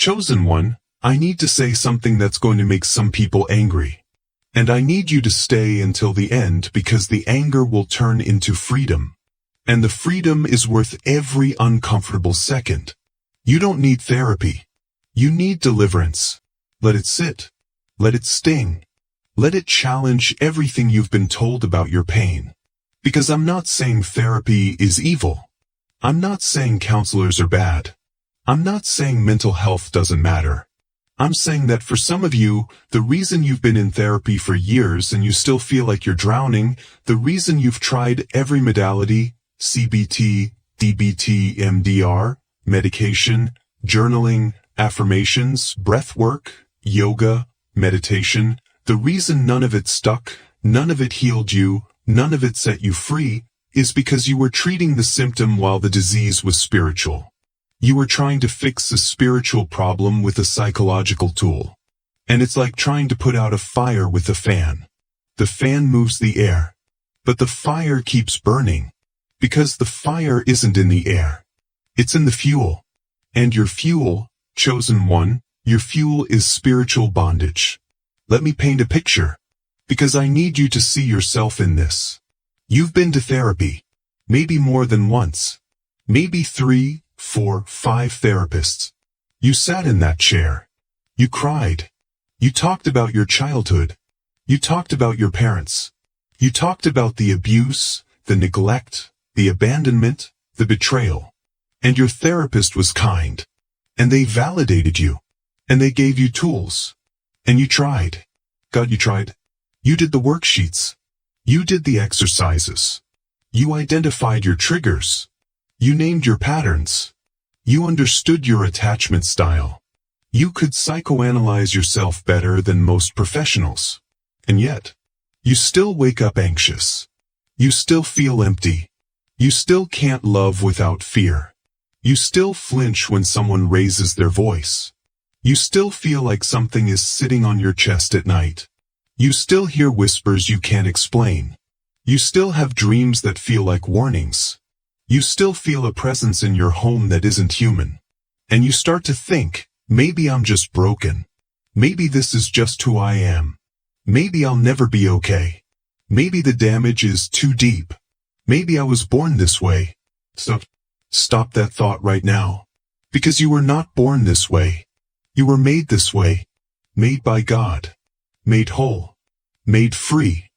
Chosen one, I need to say something that's going to make some people angry. And I need you to stay until the end because the anger will turn into freedom. And the freedom is worth every uncomfortable second. You don't need therapy. You need deliverance. Let it sit. Let it sting. Let it challenge everything you've been told about your pain. Because I'm not saying therapy is evil. I'm not saying counselors are bad. I'm not saying mental health doesn't matter. I'm saying that for some of you, the reason you've been in therapy for years and you still feel like you're drowning, the reason you've tried every modality, CBT, DBT, MDR, medication, journaling, affirmations, breath work, yoga, meditation, the reason none of it stuck, none of it healed you, none of it set you free, is because you were treating the symptom while the disease was spiritual. You were trying to fix a spiritual problem with a psychological tool. And it's like trying to put out a fire with a fan. The fan moves the air. But the fire keeps burning. Because the fire isn't in the air. It's in the fuel. And your fuel, chosen one, your fuel is spiritual bondage. Let me paint a picture. Because I need you to see yourself in this. You've been to therapy. Maybe more than once. Maybe 3, 4, 5 therapists. You sat in that chair. You cried. You talked about your childhood. You talked about your parents. You talked about the abuse, the neglect, the abandonment, the betrayal. And your therapist was kind. And they validated you. And they gave you tools. And you tried. God, you tried. You did the worksheets. You did the exercises. You identified your triggers. You named your patterns. You understood your attachment style. You could psychoanalyze yourself better than most professionals. And yet, you still wake up anxious. You still feel empty. You still can't love without fear. You still flinch when someone raises their voice. You still feel like something is sitting on your chest at night. You still hear whispers you can't explain. You still have dreams that feel like warnings. You still feel a presence in your home that isn't human. And you start to think, maybe I'm just broken. Maybe this is just who I am. Maybe I'll never be okay. Maybe the damage is too deep. Maybe I was born this way. So, stop that thought right now. Because you were not born this way. You were made this way. Made by God. Made whole. Made free.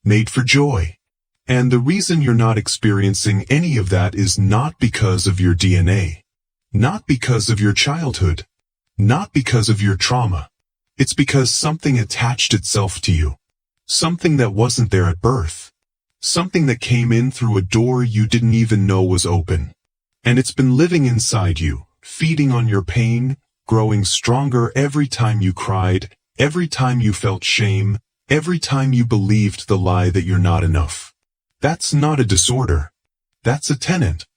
Made for joy. And the reason you're not experiencing any of that is not because of your DNA. Not because of your childhood. Not because of your trauma. It's because something attached itself to you. Something that wasn't there at birth. Something that came in through a door you didn't even know was open. And it's been living inside you, feeding on your pain, growing stronger every time you cried, every time you felt shame, every time you believed the lie that you're not enough. That's not a disorder. That's a tenant.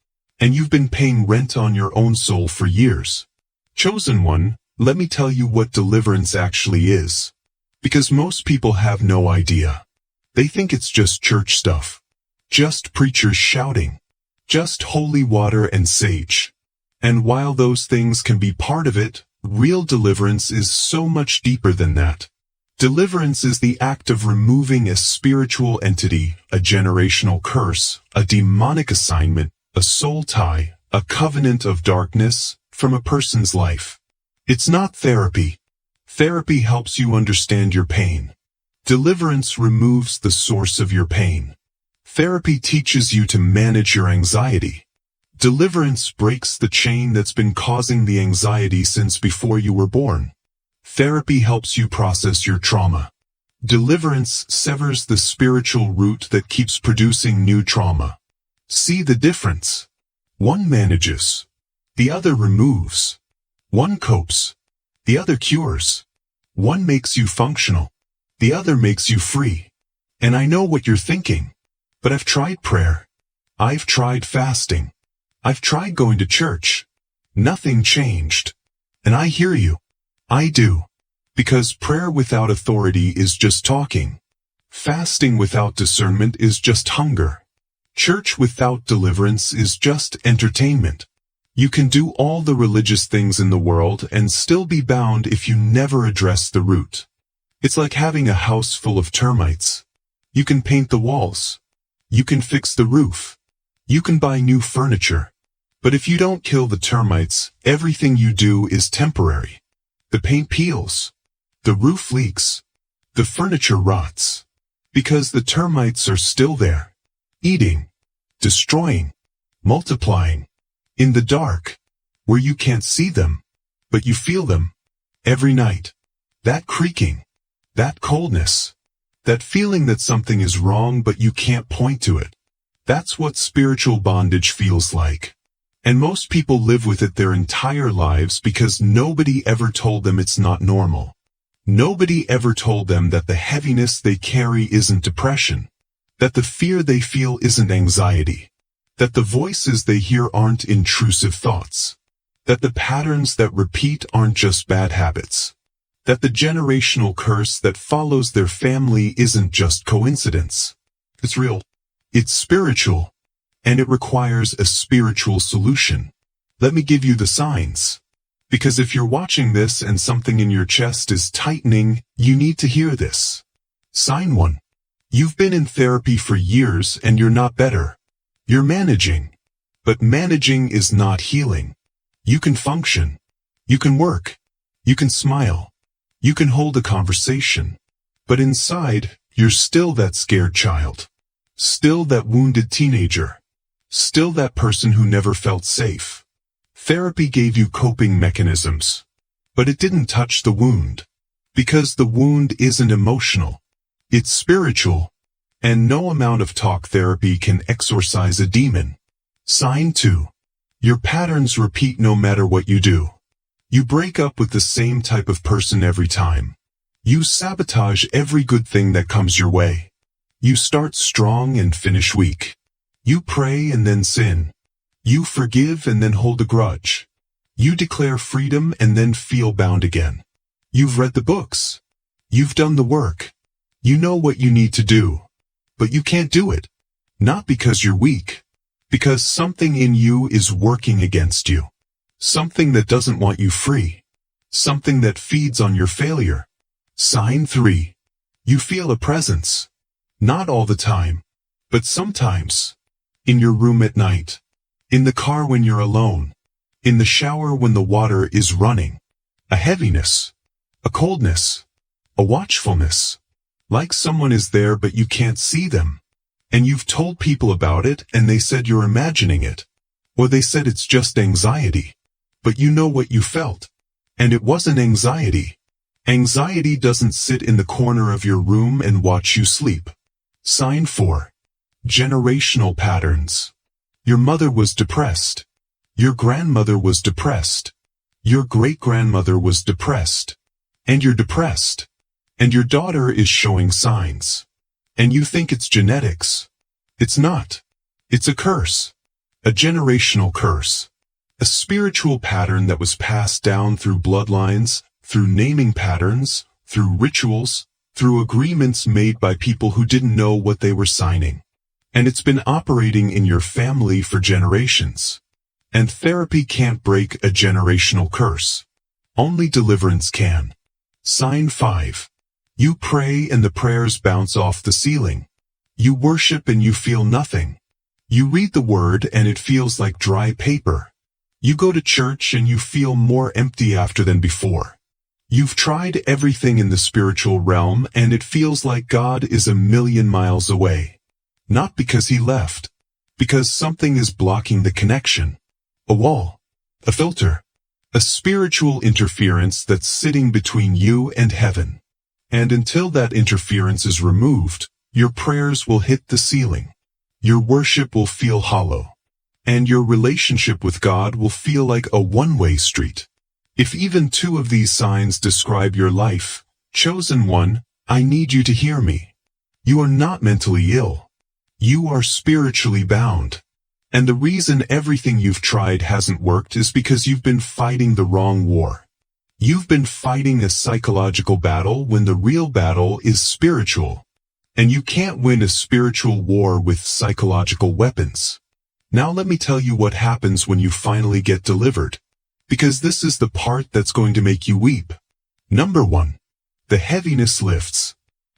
And you've been paying rent on your own soul for years. Chosen one, let me tell you what deliverance actually is. Because most people have no idea. They think it's just church stuff. Just preachers shouting. Just holy water and sage. And while those things can be part of it, real deliverance is so much deeper than that. Deliverance is the act of removing a spiritual entity, a generational curse, a demonic assignment, a soul tie, a covenant of darkness, from a person's life. It's not therapy. Therapy helps you understand your pain. Deliverance removes the source of your pain. Therapy teaches you to manage your anxiety. Deliverance breaks the chain that's been causing the anxiety since before you were born. Therapy helps you process your trauma. Deliverance severs the spiritual root that keeps producing new trauma. See the difference? One manages. The other removes. One copes. The other cures. One makes you functional. The other makes you free. And I know what you're thinking. But I've tried prayer. I've tried fasting. I've tried going to church. Nothing changed. And I hear you. I do. Because prayer without authority is just talking. Fasting without discernment is just hunger. Church without deliverance is just entertainment. You can do all the religious things in the world and still be bound if you never address the root. It's like having a house full of termites. You can paint the walls. You can fix the roof. You can buy new furniture. But if you don't kill the termites, everything you do is temporary. The paint peels. The roof leaks. The furniture rots. Because the termites are still there. Eating. Destroying. Multiplying. In the dark. Where you can't see them. But you feel them. Every night. That creaking. That coldness. That feeling that something is wrong but you can't point to it. That's what spiritual bondage feels like. And most people live with it their entire lives because nobody ever told them it's not normal. Nobody ever told them that the heaviness they carry isn't depression. That the fear they feel isn't anxiety. That the voices they hear aren't intrusive thoughts. That the patterns that repeat aren't just bad habits. That the generational curse that follows their family isn't just coincidence. It's real. It's spiritual. And it requires a spiritual solution. Let me give you the signs. Because if you're watching this and something in your chest is tightening, you need to hear this. Sign 1. You've been in therapy for years and you're not better. You're managing. But managing is not healing. You can function. You can work. You can smile. You can hold a conversation. But inside, you're still that scared child. Still that wounded teenager. Still that person who never felt safe. Therapy gave you coping mechanisms. But it didn't touch the wound. Because the wound isn't emotional. It's spiritual. And no amount of talk therapy can exorcise a demon. Sign 2. Your patterns repeat no matter what you do. You break up with the same type of person every time. You sabotage every good thing that comes your way. You start strong and finish weak. You pray and then sin. You forgive and then hold a grudge. You declare freedom and then feel bound again. You've read the books. You've done the work. You know what you need to do. But you can't do it. Not because you're weak. Because something in you is working against you. Something that doesn't want you free. Something that feeds on your failure. Sign 3. You feel a presence. Not all the time. But sometimes. In your room at night. In the car when you're alone. In the shower when the water is running. A heaviness. A coldness. A watchfulness. Like someone is there but you can't see them. And you've told people about it and they said you're imagining it. Or they said it's just anxiety. But you know what you felt. And it wasn't anxiety. Anxiety doesn't sit in the corner of your room and watch you sleep. Sign 4. Generational patterns. Your mother was depressed. Your grandmother was depressed. Your great-grandmother was depressed. And you're depressed. And your daughter is showing signs. And you think it's genetics. It's not. It's a curse. A generational curse. A spiritual pattern that was passed down through bloodlines, through naming patterns, through rituals, through agreements made by people who didn't know what they were signing. And it's been operating in your family for generations. And therapy can't break a generational curse. Only deliverance can. Sign 5. You pray and the prayers bounce off the ceiling. You worship and you feel nothing. You read the word and it feels like dry paper. You go to church and you feel more empty after than before. You've tried everything in the spiritual realm and it feels like God is a million miles away. Not because he left. Because something is blocking the connection. A wall. A filter. A spiritual interference that's sitting between you and heaven. And until that interference is removed, your prayers will hit the ceiling. Your worship will feel hollow. And your relationship with God will feel like a one-way street. If even 2 of these signs describe your life, chosen one, I need you to hear me. You are not mentally ill. You are spiritually bound. And the reason everything you've tried hasn't worked is because you've been fighting the wrong war. You've been fighting a psychological battle when the real battle is spiritual. And you can't win a spiritual war with psychological weapons. Now let me tell you what happens when you finally get delivered. Because this is the part that's going to make you weep. Number 1. The heaviness lifts.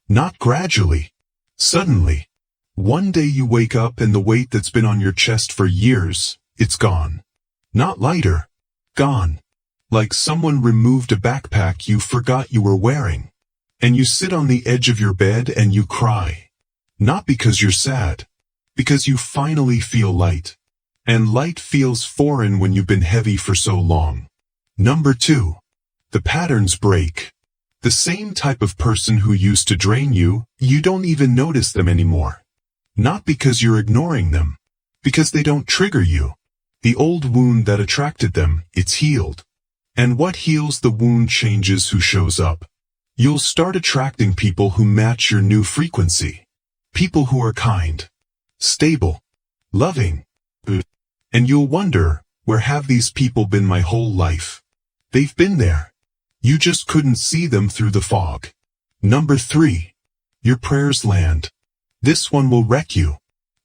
Not gradually. Suddenly. One day you wake up and the weight that's been on your chest for years, it's gone. Not lighter. Gone. Like someone removed a backpack you forgot you were wearing. And you sit on the edge of your bed and you cry. Not because you're sad. Because you finally feel light. And light feels foreign when you've been heavy for so long. Number 2. The patterns break. The same type of person who used to drain you, you don't even notice them anymore. Not because you're ignoring them. Because they don't trigger you. The old wound that attracted them, it's healed. And what heals the wound changes who shows up. You'll start attracting people who match your new frequency. People who are kind, stable, loving. And you'll wonder, where have these people been my whole life? They've been there. You just couldn't see them through the fog. Number 3. Your prayers land. This one will wreck you.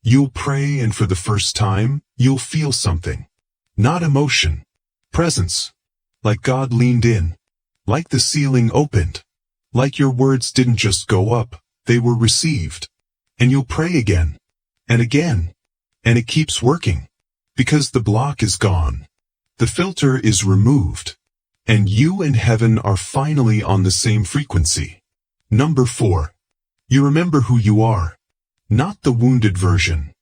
You'll pray and for the first time, you'll feel something. Not emotion. Presence. Like God leaned in. Like the ceiling opened. Like your words didn't just go up, they were received. And you'll pray again. And again. And it keeps working. Because the block is gone. The filter is removed. And you and heaven are finally on the same frequency. Number 4. You remember who you are. Not the wounded version.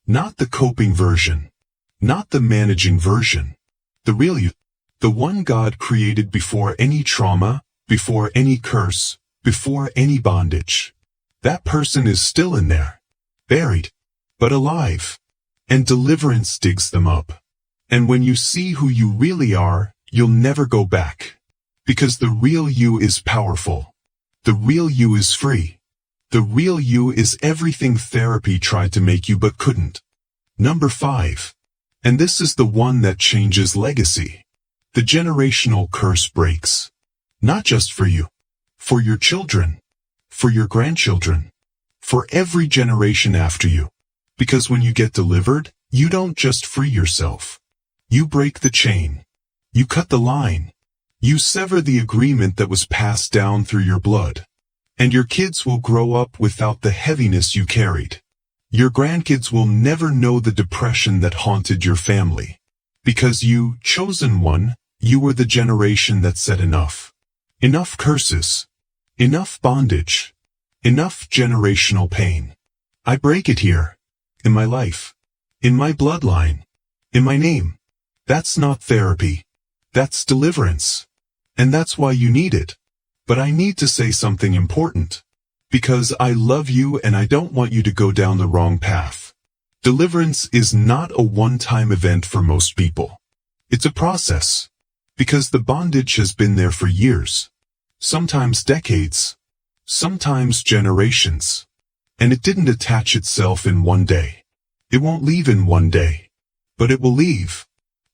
Not the coping version. Not the managing version. The real you. The one God created before any trauma, before any curse, before any bondage. That person is still in there. Buried. But alive. And deliverance digs them up. And when you see who you really are, you'll never go back. Because the real you is powerful. The real you is free. The real you is everything therapy tried to make you but couldn't. Number 5. And this is the one that changes legacy. The generational curse breaks. Not just for you. For your children. For your grandchildren. For every generation after you. Because when you get delivered, you don't just free yourself. You break the chain. You cut the line. You sever the agreement that was passed down through your blood. And your kids will grow up without the heaviness you carried. Your grandkids will never know the depression that haunted your family. Because you, chosen one, you were the generation that said enough. Enough curses. Enough bondage. Enough generational pain. I break it here. In my life. In my bloodline. In my name. That's not therapy. That's deliverance. And that's why you need it. But I need to say something important. Because I love you and I don't want you to go down the wrong path. Deliverance is not a one-time event for most people. It's a process. Because the bondage has been there for years. Sometimes decades. Sometimes generations. And it didn't attach itself in one day. It won't leave in one day. But it will leave.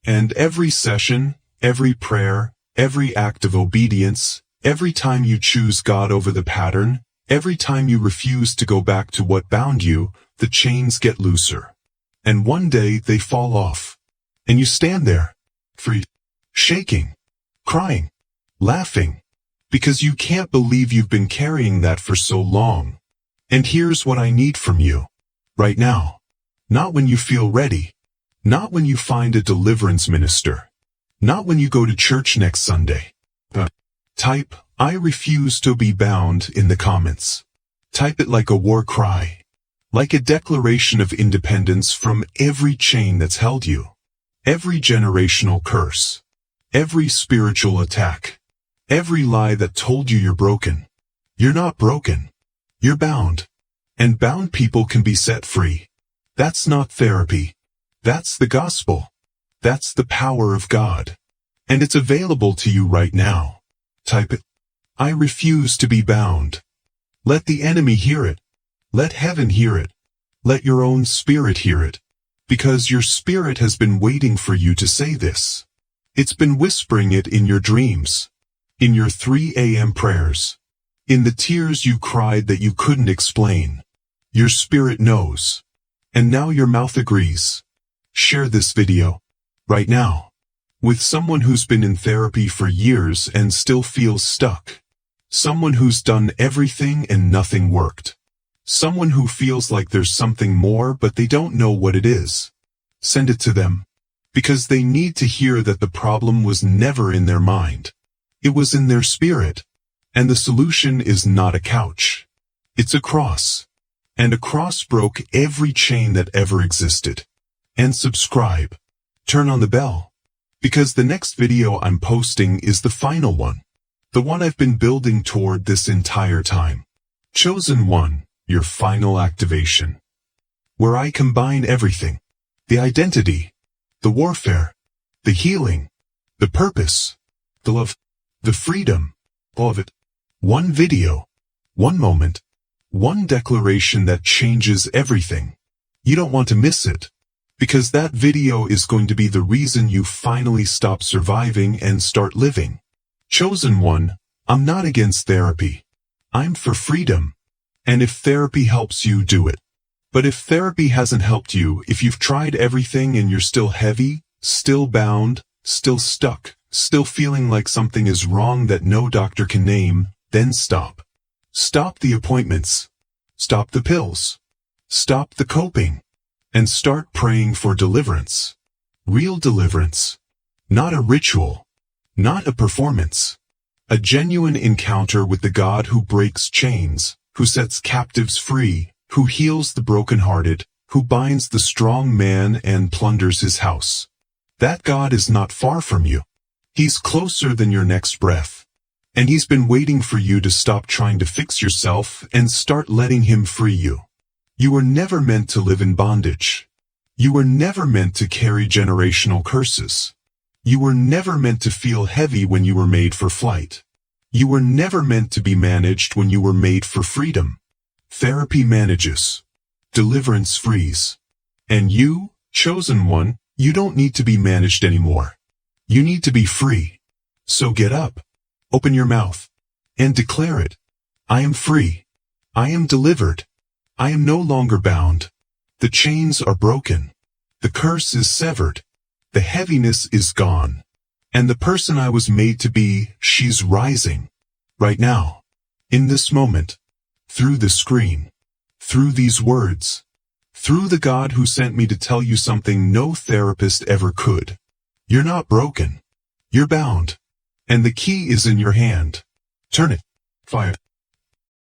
And every session, every prayer, every act of obedience, every time you choose God over the pattern, every time you refuse to go back to what bound you, the chains get looser. And one day they fall off. And you stand there, free, shaking, crying, laughing, because you can't believe you've been carrying that for so long. And here's what I need from you. Right now. Not when you feel ready. Not when you find a deliverance minister. Not when you go to church next Sunday. Type, I refuse to be bound in the comments. Type it like a war cry. Like a declaration of independence from every chain that's held you. Every generational curse. Every spiritual attack. Every lie that told you you're broken. You're not broken. You're bound. And bound people can be set free. That's not therapy. That's the gospel. That's the power of God. And it's available to you right now. Type it. I refuse to be bound. Let the enemy hear it. Let heaven hear it. Let your own spirit hear it. Because your spirit has been waiting for you to say this. It's been whispering it in your dreams. In your 3 a.m. prayers. In the tears you cried that you couldn't explain. Your spirit knows. And now your mouth agrees. Share this video right now with someone who's been in therapy for years and still feels stuck. Someone who's done everything and nothing worked. Someone who feels like there's something more but they don't know what it is. Send it to them, because they need to hear that the problem was never in their mind. It was in their spirit. And the solution is not a couch. It's a cross. And a cross broke every chain that ever existed. And subscribe. Turn on the bell. Because the next video I'm posting is the final one. The one I've been building toward this entire time. Chosen One, your final activation. Where I combine everything. The identity. The warfare. The healing. The purpose. The love. The freedom. All of it. One video. One moment. One declaration that changes everything. You don't want to miss it. Because that video is going to be the reason you finally stop surviving and start living. Chosen One, I'm not against therapy. I'm for freedom. And if therapy helps you, do it. But if therapy hasn't helped you, if you've tried everything and you're still heavy, still bound, still stuck, still feeling like something is wrong that no doctor can name, then stop. Stop the appointments. Stop the pills. Stop the coping. And start praying for deliverance. Real deliverance. Not a ritual. Not a performance. A genuine encounter with the God who breaks chains, who sets captives free, who heals the brokenhearted, who binds the strong man and plunders his house. That God is not far from you. He's closer than your next breath. And he's been waiting for you to stop trying to fix yourself and start letting him free you. You were never meant to live in bondage. You were never meant to carry generational curses. You were never meant to feel heavy when you were made for flight. You were never meant to be managed when you were made for freedom. Therapy manages. Deliverance frees. And you, chosen one, you don't need to be managed anymore. You need to be free. So get up, open your mouth, and declare it. I am free. I am delivered. I am no longer bound. The chains are broken. The curse is severed. The heaviness is gone. And the person I was made to be, she's rising. Right now. In this moment. Through the screen. Through these words. Through the God who sent me to tell you something no therapist ever could. You're not broken. You're bound. And the key is in your hand. Turn it. Fire.